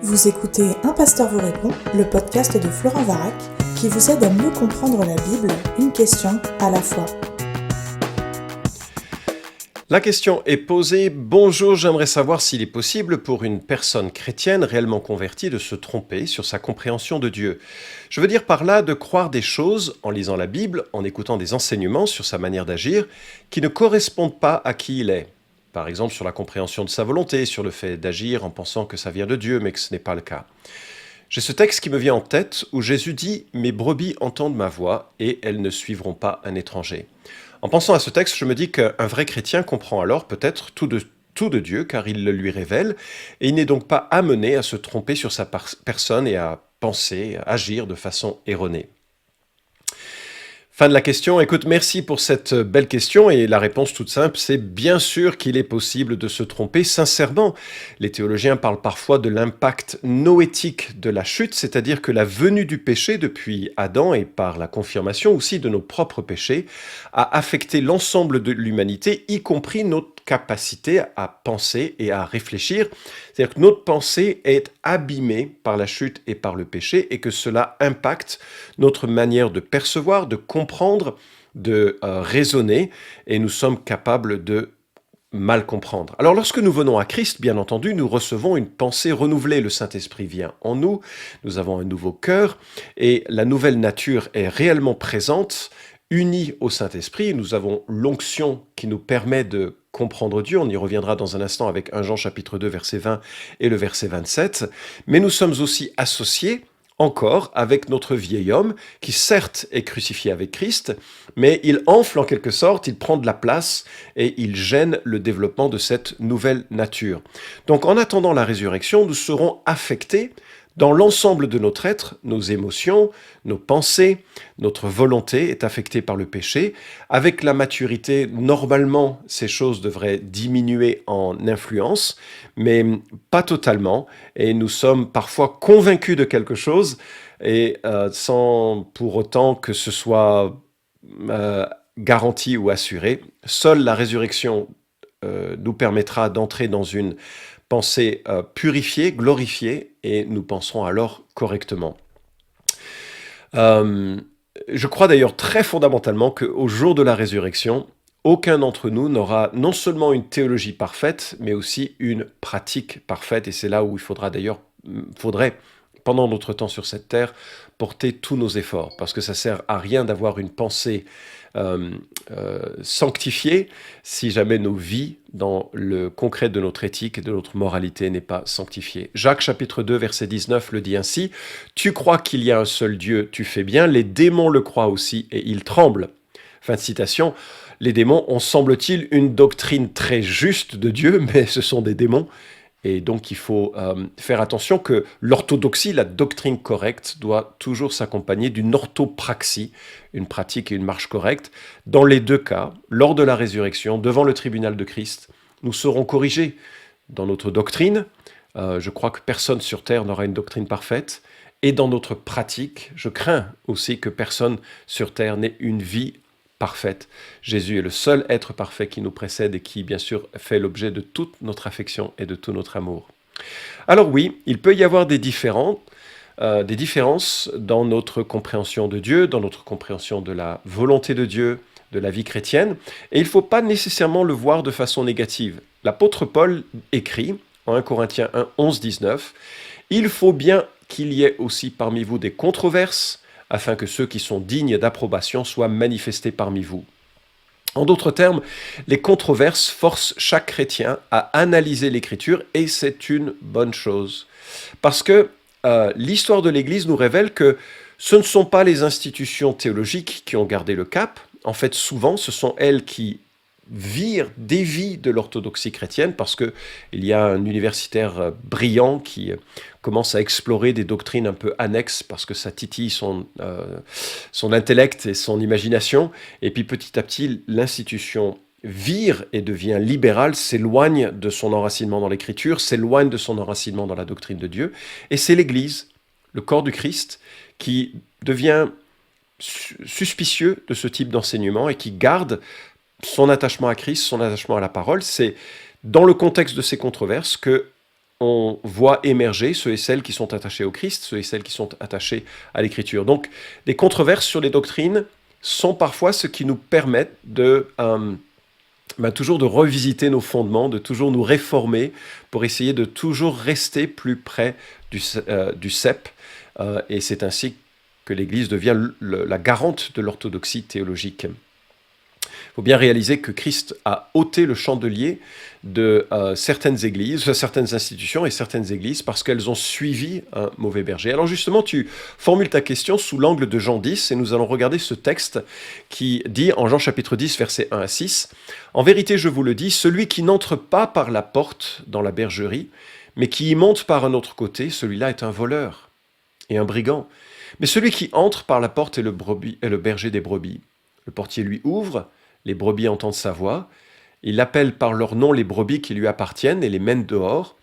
Vous écoutez Un pasteur vous répond, le podcast de Florent Varac, qui vous aide à mieux comprendre la Bible, une question à la fois. La question est posée. Bonjour, j'aimerais savoir s'il est possible pour une personne chrétienne réellement convertie de se tromper sur sa compréhension de Dieu. Je veux dire par là de croire des choses en lisant la Bible, en écoutant des enseignements sur sa manière d'agir, qui ne correspondent pas à qui il est. Par exemple sur la compréhension de sa volonté, sur le fait d'agir en pensant que ça vient de Dieu, mais que ce n'est pas le cas. J'ai ce texte qui me vient en tête où Jésus dit « Mes brebis entendent ma voix et elles ne suivront pas un étranger ». En pensant à ce texte, je me dis qu'un vrai chrétien comprend alors peut-être tout de Dieu car il le lui révèle et il n'est donc pas amené à se tromper sur sa personne et à penser, à agir de façon erronée. Fin de la question. Écoute, merci pour cette belle question et la réponse toute simple, c'est bien sûr qu'il est possible de se tromper sincèrement. Les théologiens parlent parfois de l'impact noétique de la chute, c'est-à-dire que la venue du péché depuis Adam et par la confirmation aussi de nos propres péchés a affecté l'ensemble de l'humanité, y compris notre capacité à penser et à réfléchir. C'est-à-dire que notre pensée est abîmée par la chute et par le péché et que cela impacte notre manière de percevoir, de comprendre, de raisonner et nous sommes capables de mal comprendre. Alors lorsque nous venons à Christ, bien entendu, nous recevons une pensée renouvelée. Le Saint-Esprit vient en nous, nous avons un nouveau cœur et la nouvelle nature est réellement présente, unis au Saint-Esprit. Nous avons l'onction qui nous permet de comprendre Dieu. On y reviendra dans un instant avec 1 Jean chapitre 2 verset 20 et le verset 27. Mais nous sommes aussi associés encore avec notre vieil homme qui certes est crucifié avec Christ, mais il enfle en quelque sorte, il prend de la place et il gêne le développement de cette nouvelle nature. Donc en attendant la résurrection, nous serons affectés dans l'ensemble de notre être, nos émotions, nos pensées, notre volonté est affectée par le péché. Avec la maturité, normalement, ces choses devraient diminuer en influence, mais pas totalement. Et nous sommes parfois convaincus de quelque chose, et sans pour autant que ce soit garanti ou assuré. Seule la résurrection nous permettra d'entrer dans une pensée purifiée, glorifiée, et nous penserons alors correctement. Je crois d'ailleurs très fondamentalement qu'au jour de la résurrection, aucun d'entre nous n'aura non seulement une théologie parfaite, mais aussi une pratique parfaite, et c'est là où il faudrait, pendant notre temps sur cette terre, porter tous nos efforts, parce que ça sert à rien d'avoir une pensée sanctifiée si jamais nos vies dans le concret de notre éthique et de notre moralité n'est pas sanctifiée. Jacques chapitre 2 verset 19 le dit ainsi: « Tu crois qu'il y a un seul Dieu, tu fais bien, les démons le croient aussi et ils tremblent. » Fin de citation. Les démons ont, semble-t-il, une doctrine très juste de Dieu, mais ce sont des démons. Et donc, il faut faire attention que l'orthodoxie, la doctrine correcte, doit toujours s'accompagner d'une orthopraxie, une pratique et une marche correcte. Dans les deux cas, lors de la résurrection, devant le tribunal de Christ, nous serons corrigés dans notre doctrine. Je crois que personne sur terre n'aura une doctrine parfaite. Et dans notre pratique, je crains aussi que personne sur terre n'ait une vie parfaite. Jésus est le seul être parfait qui nous précède et qui, bien sûr, fait l'objet de toute notre affection et de tout notre amour. Alors oui, il peut y avoir des différences dans notre compréhension de Dieu, dans notre compréhension de la volonté de Dieu, de la vie chrétienne, et il ne faut pas nécessairement le voir de façon négative. L'apôtre Paul écrit, en 1 Corinthiens 1, 11, 19, « Il faut bien qu'il y ait aussi parmi vous des controverses, afin que ceux qui sont dignes d'approbation soient manifestés parmi vous. » En d'autres termes, les controverses forcent chaque chrétien à analyser l'Écriture et c'est une bonne chose. Parce que l'histoire de l'Église nous révèle que ce ne sont pas les institutions théologiques qui ont gardé le cap. En fait, souvent, ce sont elles qui dévient de l'orthodoxie chrétienne parce qu'il y a un universitaire brillant qui commence à explorer des doctrines un peu annexes parce que ça titille son intellect et son imagination. Et puis petit à petit, l'institution vire et devient libérale, s'éloigne de son enracinement dans l'Écriture, s'éloigne de son enracinement dans la doctrine de Dieu. Et c'est l'Église, le corps du Christ, qui devient suspicieux de ce type d'enseignement et qui garde son attachement à Christ, son attachement à la parole. C'est dans le contexte de ces controverses que on voit émerger ceux et celles qui sont attachés au Christ, ceux et celles qui sont attachés à l'Écriture. Donc, des controverses sur les doctrines sont parfois ce qui nous permettent toujours de revisiter nos fondements, de toujours nous réformer pour essayer de toujours rester plus près du cep. Et c'est ainsi que l'Église devient la garante de l'orthodoxie théologique. Il faut bien réaliser que Christ a ôté le chandelier de certaines églises, certaines institutions et certaines églises parce qu'elles ont suivi un mauvais berger. Alors justement, tu formules ta question sous l'angle de Jean 10 et nous allons regarder ce texte qui dit en Jean chapitre 10, versets 1 à 6, « En vérité, je vous le dis, celui qui n'entre pas par la porte dans la bergerie, mais qui y monte par un autre côté, celui-là est un voleur et un brigand. Mais celui qui entre par la porte est le berger des brebis. Le portier lui ouvre, les brebis entendent sa voix, il appelle par leur nom les brebis qui lui appartiennent et les mène dehors.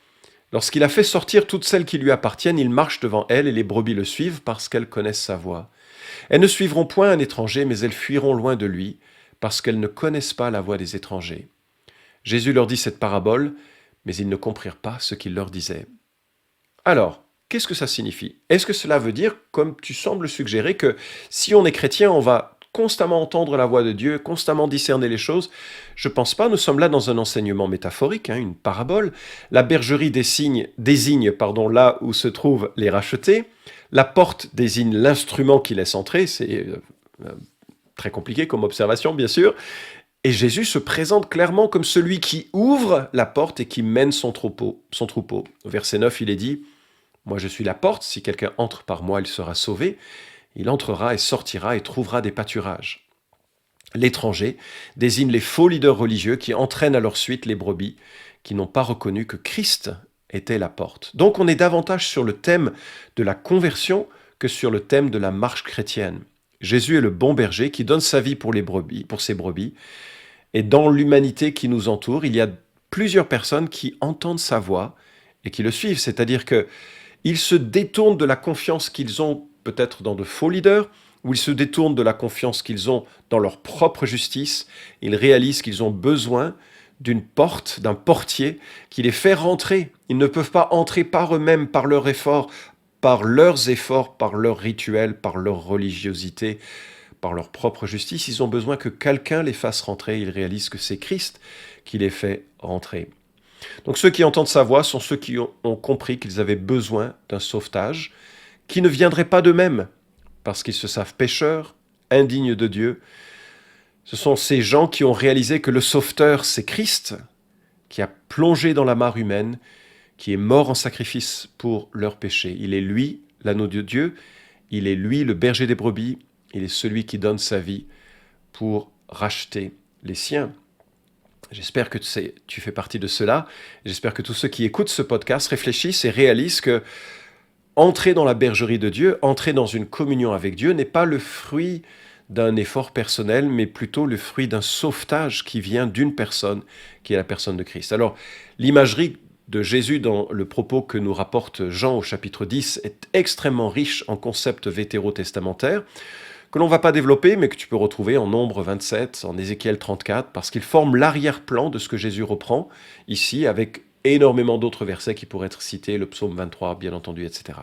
Lorsqu'il a fait sortir toutes celles qui lui appartiennent, il marche devant elles et les brebis le suivent parce qu'elles connaissent sa voix. Elles ne suivront point un étranger, mais elles fuiront loin de lui, parce qu'elles ne connaissent pas la voix des étrangers. Jésus leur dit cette parabole, mais ils ne comprirent pas ce qu'il leur disait. » Alors, qu'est-ce que ça signifie? Est-ce que cela veut dire, comme tu sembles suggérer, que si on est chrétien, on va constamment entendre la voix de Dieu, constamment discerner les choses? Je ne pense pas, nous sommes là dans un enseignement métaphorique, une parabole. La bergerie désigne là où se trouvent les rachetés. La porte désigne l'instrument qui laisse entrer, c'est très compliqué comme observation bien sûr. Et Jésus se présente clairement comme celui qui ouvre la porte et qui mène son troupeau. Au verset 9, il est dit « Moi je suis la porte, si quelqu'un entre par moi, il sera sauvé. Il entrera et sortira et trouvera des pâturages. » L'étranger désigne les faux leaders religieux qui entraînent à leur suite les brebis qui n'ont pas reconnu que Christ était la porte. Donc on est davantage sur le thème de la conversion que sur le thème de la marche chrétienne. Jésus est le bon berger qui donne sa vie pour ses brebis. Et dans l'humanité qui nous entoure, il y a plusieurs personnes qui entendent sa voix et qui le suivent. C'est-à-dire qu'ils se détournent de la confiance qu'ils ont peut-être dans de faux leaders, ou ils se détournent de la confiance qu'ils ont dans leur propre justice. Ils réalisent qu'ils ont besoin d'une porte, d'un portier qui les fait rentrer. Ils ne peuvent pas entrer par eux-mêmes, par leurs efforts, par leurs rituels, par leur religiosité, par leur propre justice. Ils ont besoin que quelqu'un les fasse rentrer. Ils réalisent que c'est Christ qui les fait rentrer. Donc ceux qui entendent sa voix sont ceux qui ont compris qu'ils avaient besoin d'un sauvetage, qui ne viendrait pas d'eux-mêmes, parce qu'ils se savent pécheurs, indignes de Dieu. Ce sont ces gens qui ont réalisé que le sauveteur, c'est Christ, qui a plongé dans la mare humaine, qui est mort en sacrifice pour leurs péchés. Il est lui, l'agneau de Dieu, il est lui, le berger des brebis, il est celui qui donne sa vie pour racheter les siens. J'espère que tu fais partie de cela. J'espère que tous ceux qui écoutent ce podcast réfléchissent et réalisent que entrer dans la bergerie de Dieu, entrer dans une communion avec Dieu n'est pas le fruit d'un effort personnel, mais plutôt le fruit d'un sauvetage qui vient d'une personne, qui est la personne de Christ. Alors, l'imagerie de Jésus dans le propos que nous rapporte Jean au chapitre 10 est extrêmement riche en concepts vétérotestamentaires, que l'on ne va pas développer, mais que tu peux retrouver en Nombre 27, en Ézéchiel 34, parce qu'ils forment l'arrière-plan de ce que Jésus reprend ici, avec énormément d'autres versets qui pourraient être cités, le psaume 23, bien entendu, etc.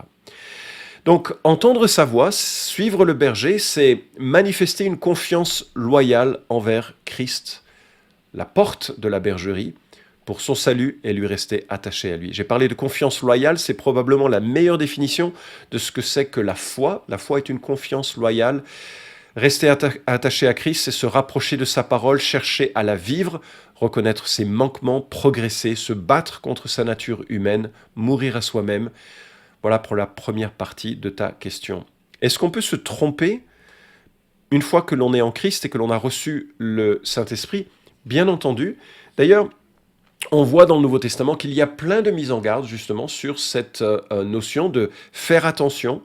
Donc, entendre sa voix, suivre le berger, c'est manifester une confiance loyale envers Christ, la porte de la bergerie, pour son salut et lui rester attaché à lui. J'ai parlé de confiance loyale, c'est probablement la meilleure définition de ce que c'est que la foi. La foi est une confiance loyale. Rester attaché à Christ, c'est se rapprocher de sa parole, chercher à la vivre, reconnaître ses manquements, progresser, se battre contre sa nature humaine, mourir à soi-même. Voilà pour la première partie de ta question. Est-ce qu'on peut se tromper une fois que l'on est en Christ et que l'on a reçu le Saint-Esprit? Bien entendu. D'ailleurs, on voit dans le Nouveau Testament qu'il y a plein de mises en garde justement sur cette notion de faire attention.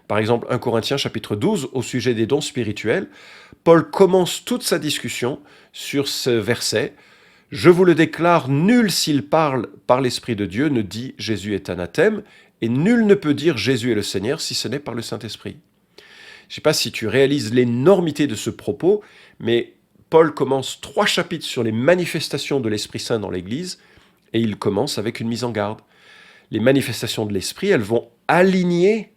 Par exemple, 1 Corinthiens chapitre 12, au sujet des dons spirituels, Paul commence toute sa discussion sur ce verset. « Je vous le déclare, nul s'il parle par l'Esprit de Dieu ne dit Jésus est anathème, et nul ne peut dire Jésus est le Seigneur si ce n'est par le Saint-Esprit. » Je ne sais pas si tu réalises l'énormité de ce propos, mais Paul commence 3 chapitres sur les manifestations de l'Esprit Saint dans l'Église, et il commence avec une mise en garde. les manifestations de l'Esprit, elles vont aligner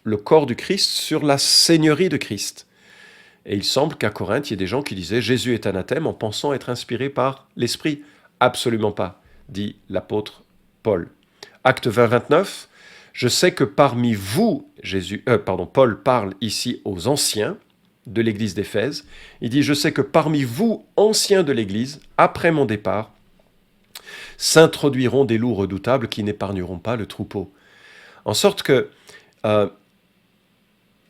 le corps du Christ sur la seigneurie de Christ. Et il semble qu'à Corinthe, il y ait des gens qui disaient « Jésus est anathème » en pensant être inspiré par l'Esprit. Absolument pas, dit l'apôtre Paul. Acte 20, 29, « Je sais que parmi vous, Paul parle ici aux anciens de l'église d'Éphèse. Il dit « Je sais que parmi vous, anciens de l'église, après mon départ, s'introduiront des loups redoutables qui n'épargneront pas le troupeau. » En sorte que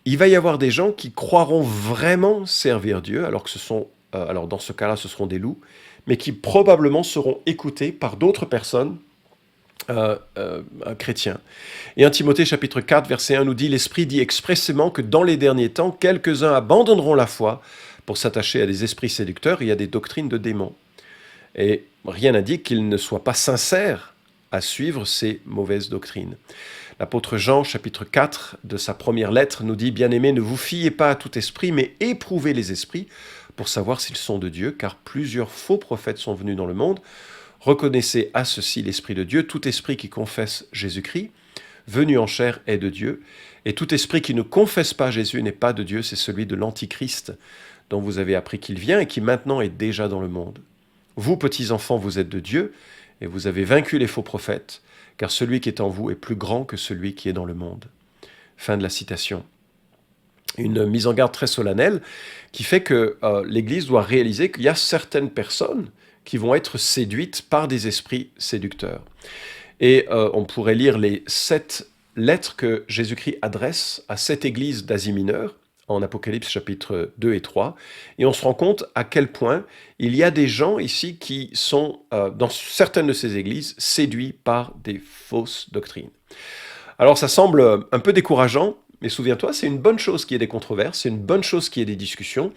il va y avoir des gens qui croiront vraiment servir Dieu, alors dans ce cas-là, ce seront des loups, mais qui probablement seront écoutés par d'autres personnes chrétiens. Et 1 Timothée chapitre 4, verset 1 nous dit « L'Esprit dit expressément que dans les derniers temps, quelques-uns abandonneront la foi pour s'attacher à des esprits séducteurs et à des doctrines de démons. » Et rien n'indique qu'ils ne soient pas sincères à suivre ces mauvaises doctrines. L'apôtre Jean, chapitre 4, de sa première lettre, nous dit « Bien-aimés, ne vous fiez pas à tout esprit, mais éprouvez les esprits pour savoir s'ils sont de Dieu, car plusieurs faux prophètes sont venus dans le monde. Reconnaissez à ceci l'Esprit de Dieu. Tout esprit qui confesse Jésus-Christ, venu en chair, est de Dieu. Et tout esprit qui ne confesse pas Jésus n'est pas de Dieu, c'est celui de l'Antichrist, dont vous avez appris qu'il vient et qui maintenant est déjà dans le monde. Vous, petits enfants, vous êtes de Dieu, et vous avez vaincu les faux prophètes, car celui qui est en vous est plus grand que celui qui est dans le monde. » Fin de la citation. Une mise en garde très solennelle qui fait que l'Église doit réaliser qu'il y a certaines personnes qui vont être séduites par des esprits séducteurs. Et on pourrait lire les 7 lettres que Jésus-Christ adresse à 7 églises d'Asie mineure, en Apocalypse chapitre 2 et 3, et on se rend compte à quel point il y a des gens ici qui sont, dans certaines de ces églises, séduits par des fausses doctrines. Alors ça semble un peu décourageant, mais souviens-toi, c'est une bonne chose qu'il y ait des controverses, c'est une bonne chose qu'il y ait des discussions,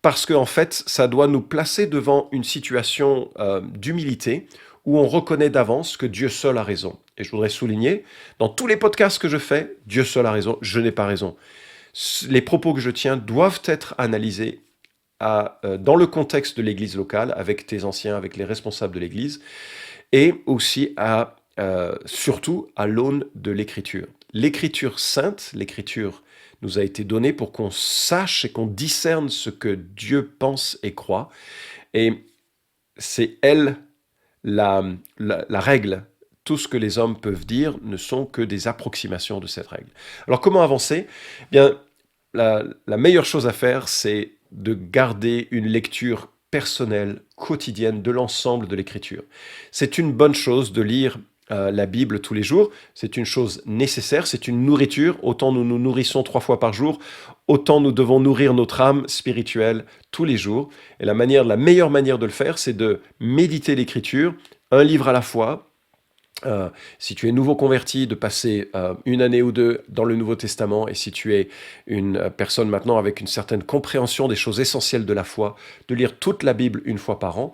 parce qu'en fait, ça doit nous placer devant une situation d'humilité, où on reconnaît d'avance que Dieu seul a raison. Et je voudrais souligner, dans tous les podcasts que je fais, Dieu seul a raison, je n'ai pas raison. Les propos que je tiens doivent être analysés dans le contexte de l'Église locale, avec tes anciens, avec les responsables de l'Église, et aussi surtout à l'aune de l'Écriture. L'Écriture sainte, l'Écriture nous a été donnée pour qu'on sache et qu'on discerne ce que Dieu pense et croit, et c'est elle la règle. Tout ce que les hommes peuvent dire ne sont que des approximations de cette règle. Alors comment avancer ? Eh bien, la meilleure chose à faire, c'est de garder une lecture personnelle, quotidienne de l'ensemble de l'Écriture. C'est une bonne chose de lire la Bible tous les jours, c'est une chose nécessaire, c'est une nourriture. Autant nous nous nourrissons 3 fois par jour, autant nous devons nourrir notre âme spirituelle tous les jours. Et la meilleure manière de le faire, c'est de méditer l'Écriture, un livre à la fois. Si tu es nouveau converti, de passer 1 année ou 2 dans le Nouveau Testament, et si tu es une personne maintenant avec une certaine compréhension des choses essentielles de la foi, de lire toute la Bible 1 fois par an,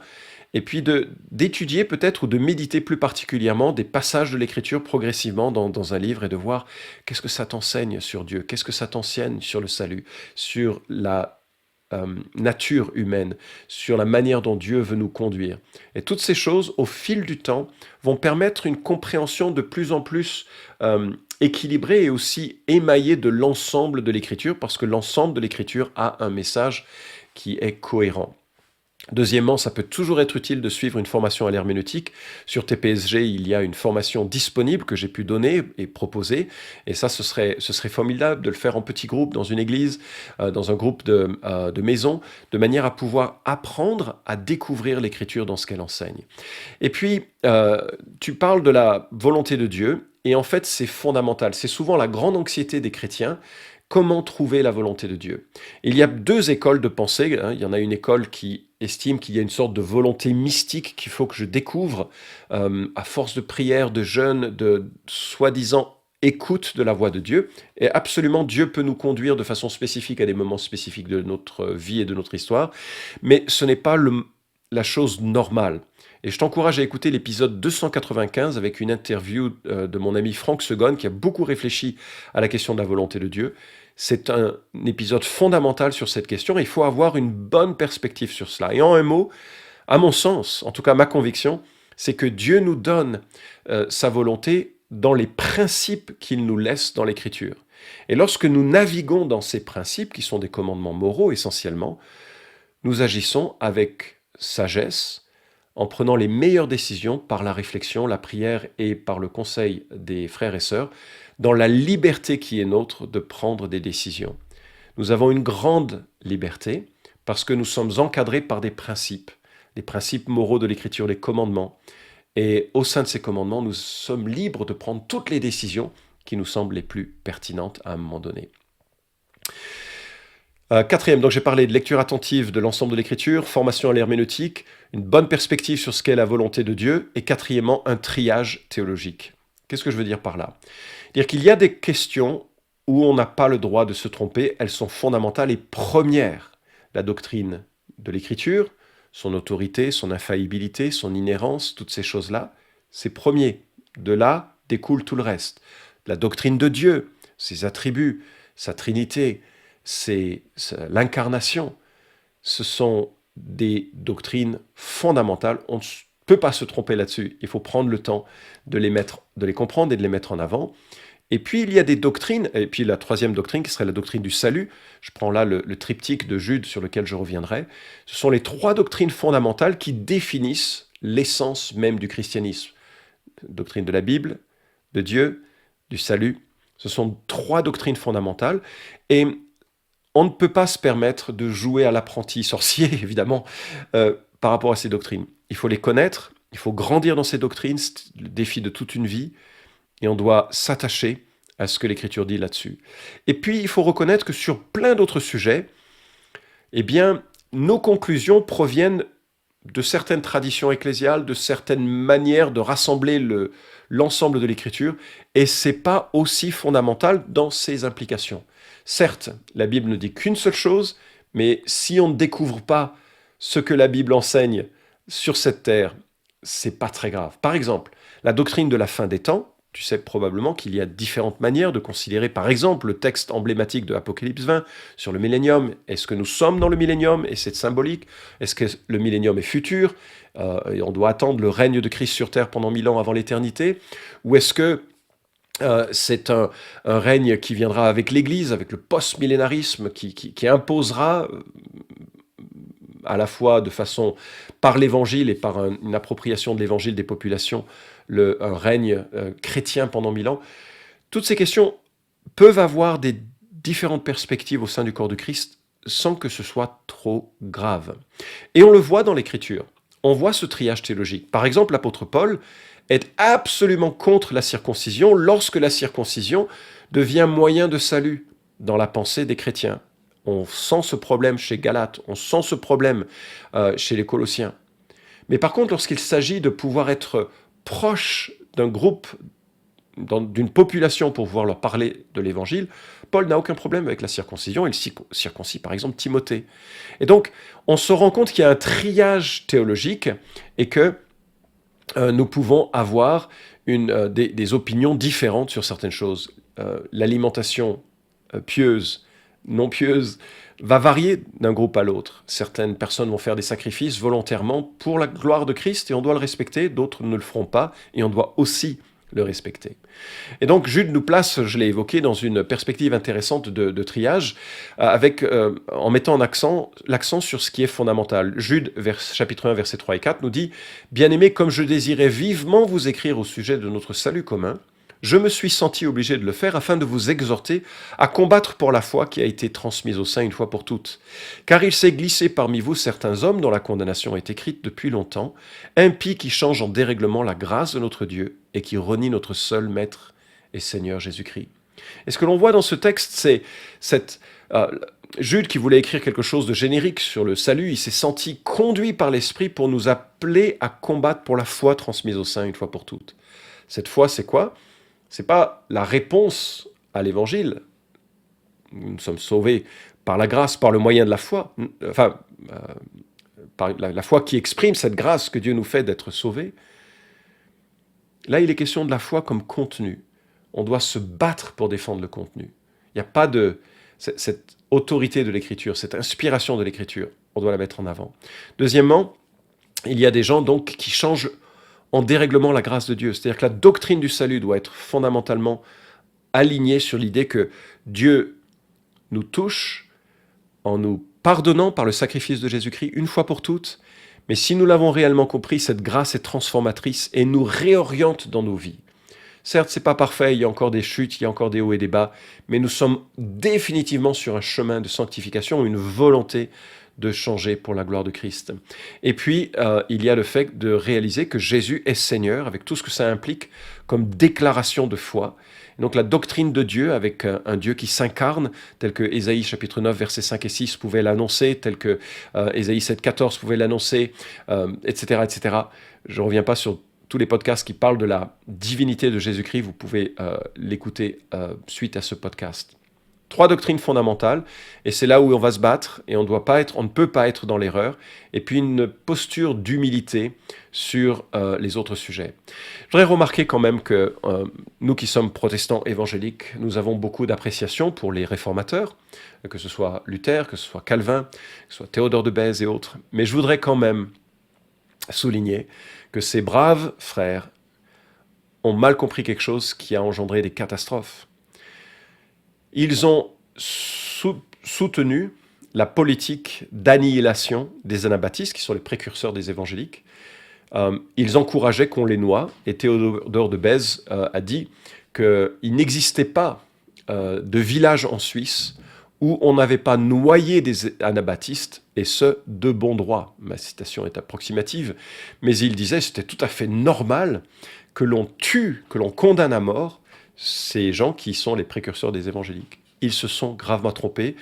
et puis d'étudier peut-être ou de méditer plus particulièrement des passages de l'Écriture progressivement dans un livre et de voir qu'est-ce que ça t'enseigne sur Dieu, qu'est-ce que ça t'enseigne sur le salut, sur la nature humaine, sur la manière dont Dieu veut nous conduire. Et toutes ces choses, au fil du temps, vont permettre une compréhension de plus en plus équilibrée et aussi émaillée de l'ensemble de l'Écriture, parce que l'ensemble de l'Écriture a un message qui est cohérent. Deuxièmement, ça peut toujours être utile de suivre une formation à l'herméneutique. Sur TPSG, il y a une formation disponible que j'ai pu donner et proposer. Et ça, ce serait formidable de le faire en petit groupe, dans une église, dans un groupe de maison, de manière à pouvoir apprendre à découvrir l'Écriture dans ce qu'elle enseigne. Et puis, tu parles de la volonté de Dieu, et en fait, c'est fondamental. C'est souvent la grande anxiété des chrétiens. Comment trouver la volonté de Dieu ? Il y a 2 écoles de pensée. Il y en a une école qui estime qu'il y a une sorte de volonté mystique qu'il faut que je découvre à force de prière, de jeûne, de soi-disant écoute de la voix de Dieu. Et absolument, Dieu peut nous conduire de façon spécifique à des moments spécifiques de notre vie et de notre histoire. Mais ce n'est pas la chose normale. Et je t'encourage à écouter l'épisode 295 avec une interview de mon ami Franck Segon qui a beaucoup réfléchi à la question de la volonté de Dieu. C'est un épisode fondamental sur cette question et il faut avoir une bonne perspective sur cela. Et en un mot, à mon sens, en tout cas ma conviction, c'est que Dieu nous donne sa volonté dans les principes qu'il nous laisse dans l'Écriture. Et lorsque nous naviguons dans ces principes, qui sont des commandements moraux essentiellement, nous agissons avec sagesse, en prenant les meilleures décisions par la réflexion, la prière et par le conseil des frères et sœurs, dans la liberté qui est nôtre de prendre des décisions. Nous avons une grande liberté parce que nous sommes encadrés par des principes moraux de l'Écriture, les commandements. Et au sein de ces commandements, nous sommes libres de prendre toutes les décisions qui nous semblent les plus pertinentes à un moment donné. Quatrième, donc j'ai parlé de lecture attentive de l'ensemble de l'Écriture, formation à l'herméneutique, une bonne perspective sur ce qu'est la volonté de Dieu, et quatrièmement, un triage théologique. Qu'est-ce que je veux dire par là? Dire qu'il y a des questions où on n'a pas le droit de se tromper, elles sont fondamentales et premières. La doctrine de l'Écriture, son autorité, son infaillibilité, son inhérence, toutes ces choses-là, c'est premier. De là découle tout le reste. La doctrine de Dieu, ses attributs, sa trinité, l'incarnation, ce sont des doctrines fondamentales. On ne peut pas se tromper là-dessus. Il faut prendre le temps de les comprendre et de les mettre en avant. Et puis, il y a des doctrines, et puis la troisième doctrine, qui serait la doctrine du salut. Je prends là le triptyque de Jude sur lequel je reviendrai. Ce sont les trois doctrines fondamentales qui définissent l'essence même du christianisme. Doctrine de la Bible, de Dieu, du salut. Ce sont trois doctrines fondamentales. Et on ne peut pas se permettre de jouer à l'apprenti sorcier, évidemment, par rapport à ces doctrines. Il faut les connaître, il faut grandir dans ces doctrines, c'est le défi de toute une vie. Et on doit s'attacher à ce que l'Écriture dit là-dessus. Et puis, il faut reconnaître que sur plein d'autres sujets, eh bien, nos conclusions proviennent de certaines traditions ecclésiales, de certaines manières de rassembler l'ensemble de l'Écriture, et c'est pas aussi fondamental dans ses implications. Certes, la Bible ne dit qu'une seule chose, mais si on ne découvre pas ce que la Bible enseigne sur cette terre, c'est pas très grave. Par exemple, la doctrine de la fin des temps. Tu sais probablement qu'il y a différentes manières de considérer, par exemple, le texte emblématique de Apocalypse 20 sur le millénium. Est-ce que nous sommes dans le millénium et c'est symbolique? Est-ce que le millénium est futur et on doit attendre le règne de Christ sur terre pendant 1000 ans avant l'éternité? Ou est-ce que c'est un règne qui viendra avec l'Église, avec le post-millénarisme, qui imposera à la fois de façon par l'Évangile et par une appropriation de l'Évangile des populations, un règne chrétien pendant 1000 ans. Toutes ces questions peuvent avoir des différentes perspectives au sein du corps du Christ sans que ce soit trop grave. Et on le voit dans l'Écriture. On voit ce triage théologique. Par exemple, l'apôtre Paul est absolument contre la circoncision lorsque la circoncision devient moyen de salut dans la pensée des chrétiens. On sent ce problème chez Galates, on sent ce problème chez les Colossiens. Mais par contre, lorsqu'il s'agit de pouvoir être proche d'un groupe, d'une population pour pouvoir leur parler de l'Évangile, Paul n'a aucun problème avec la circoncision, il circoncis par exemple Timothée. Et donc, on se rend compte qu'il y a un triage théologique et que nous pouvons avoir des opinions différentes sur certaines choses. L'alimentation pieuse, non pieuse, va varier d'un groupe à l'autre. Certaines personnes vont faire des sacrifices volontairement pour la gloire de Christ et on doit le respecter, d'autres ne le feront pas et on doit aussi le respecter. Et donc Jude nous place, je l'ai évoqué, dans une perspective intéressante de triage, en mettant l'accent sur ce qui est fondamental. Jude, chapitre 1, versets 3 et 4, nous dit « Bien-aimés, comme je désirais vivement vous écrire au sujet de notre salut commun, je me suis senti obligé de le faire afin de vous exhorter à combattre pour la foi qui a été transmise au sein une fois pour toutes. Car il s'est glissé parmi vous certains hommes dont la condamnation est écrite depuis longtemps, impies qui changent en dérèglement la grâce de notre Dieu et qui renient notre seul Maître et Seigneur Jésus-Christ. » Et ce que l'on voit dans ce texte, c'est Jude qui voulait écrire quelque chose de générique sur le salut, il s'est senti conduit par l'Esprit pour nous appeler à combattre pour la foi transmise au sein une fois pour toutes. Cette foi, c'est quoi ? C'est pas la réponse à l'évangile. Nous sommes sauvés par la grâce, par le moyen de la foi. Par la foi qui exprime cette grâce que Dieu nous fait d'être sauvés. Là, il est question de la foi comme contenu. On doit se battre pour défendre le contenu. Il n'y a pas cette autorité de l'Écriture, cette inspiration de l'Écriture. On doit la mettre en avant. Deuxièmement, il y a des gens donc qui changent en dérèglement la grâce de Dieu. C'est-à-dire que la doctrine du salut doit être fondamentalement alignée sur l'idée que Dieu nous touche en nous pardonnant par le sacrifice de Jésus-Christ une fois pour toutes. Mais si nous l'avons réellement compris, cette grâce est transformatrice et nous réoriente dans nos vies. Certes, c'est pas parfait, il y a encore des chutes, il y a encore des hauts et des bas, mais nous sommes définitivement sur un chemin de sanctification, une volonté de changer pour la gloire de Christ. Et puis, il y a le fait de réaliser que Jésus est Seigneur, avec tout ce que ça implique comme déclaration de foi. Et donc la doctrine de Dieu, avec un Dieu qui s'incarne, tel que Ésaïe chapitre 9, versets 5 et 6 pouvait l'annoncer, tel que Ésaïe 7, 14 pouvait l'annoncer, etc., etc. Je ne reviens pas sur tous les podcasts qui parlent de la divinité de Jésus-Christ, vous pouvez l'écouter suite à ce podcast. 3 doctrines fondamentales, et c'est là où on va se battre, et on ne peut pas être dans l'erreur, et puis une posture d'humilité sur les autres sujets. Je voudrais remarquer quand même que nous qui sommes protestants évangéliques, nous avons beaucoup d'appréciation pour les réformateurs, que ce soit Luther, que ce soit Calvin, que ce soit Théodore de Bèze et autres, mais je voudrais quand même souligner que ces braves frères ont mal compris quelque chose qui a engendré des catastrophes. Ils ont soutenu la politique d'annihilation des anabaptistes, qui sont les précurseurs des évangéliques. Ils encourageaient qu'on les noie, et Théodore de Bèze a dit qu'il n'existait pas de village en Suisse où on n'avait pas noyé des anabaptistes, et ce, de bon droit. Ma citation est approximative, mais il disait que c'était tout à fait normal que l'on tue, que l'on condamne à mort ces gens qui sont les précurseurs des évangéliques. Ils se sont gravement trompés.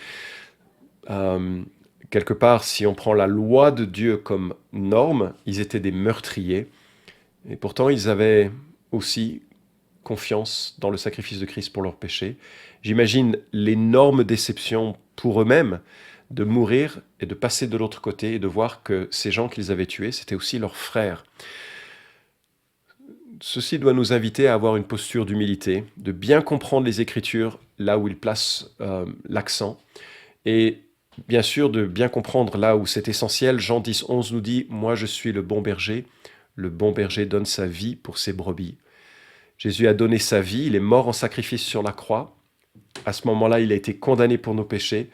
Quelque part, si on prend la loi de Dieu comme norme, ils étaient des meurtriers. Et pourtant, ils avaient aussi confiance dans le sacrifice de Christ pour leurs péchés. J'imagine l'énorme déception pour eux-mêmes de mourir et de passer de l'autre côté et de voir que ces gens qu'ils avaient tués, c'était aussi leurs frères. Ceci doit nous inviter à avoir une posture d'humilité, de bien comprendre les Écritures là où ils placent l'accent, et bien sûr de bien comprendre là où c'est essentiel. Jean 10, 11 nous dit « Moi je suis le bon berger donne sa vie pour ses brebis ». Jésus a donné sa vie, il est mort en sacrifice sur la croix. À ce moment-là, il a été condamné pour nos péchés.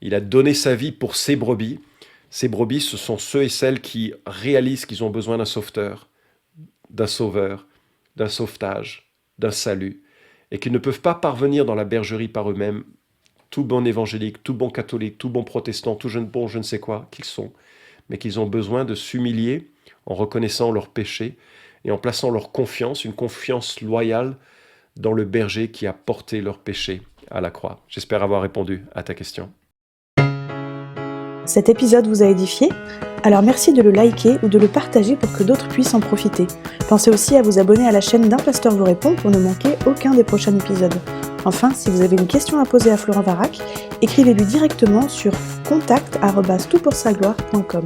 Il a donné sa vie pour ses brebis. Ces brebis, ce sont ceux et celles qui réalisent qu'ils ont besoin d'un sauveteur, d'un sauveur, d'un sauvetage, d'un salut, et qu'ils ne peuvent pas parvenir dans la bergerie par eux-mêmes. Tout bon évangélique, tout bon catholique, tout bon protestant, tout bon je ne sais quoi qu'ils sont, mais qu'ils ont besoin de s'humilier en reconnaissant leurs péchés et en plaçant leur confiance, une confiance loyale dans le berger qui a porté leurs péchés à la croix. J'espère avoir répondu à ta question. Cet épisode vous a édifié ? Alors merci de le liker ou de le partager pour que d'autres puissent en profiter. Pensez aussi à vous abonner à la chaîne d'Un Pasteur vous répond pour ne manquer aucun des prochains épisodes. Enfin, si vous avez une question à poser à Florent Varac, écrivez-lui directement sur contact@toutpoursagloire.com.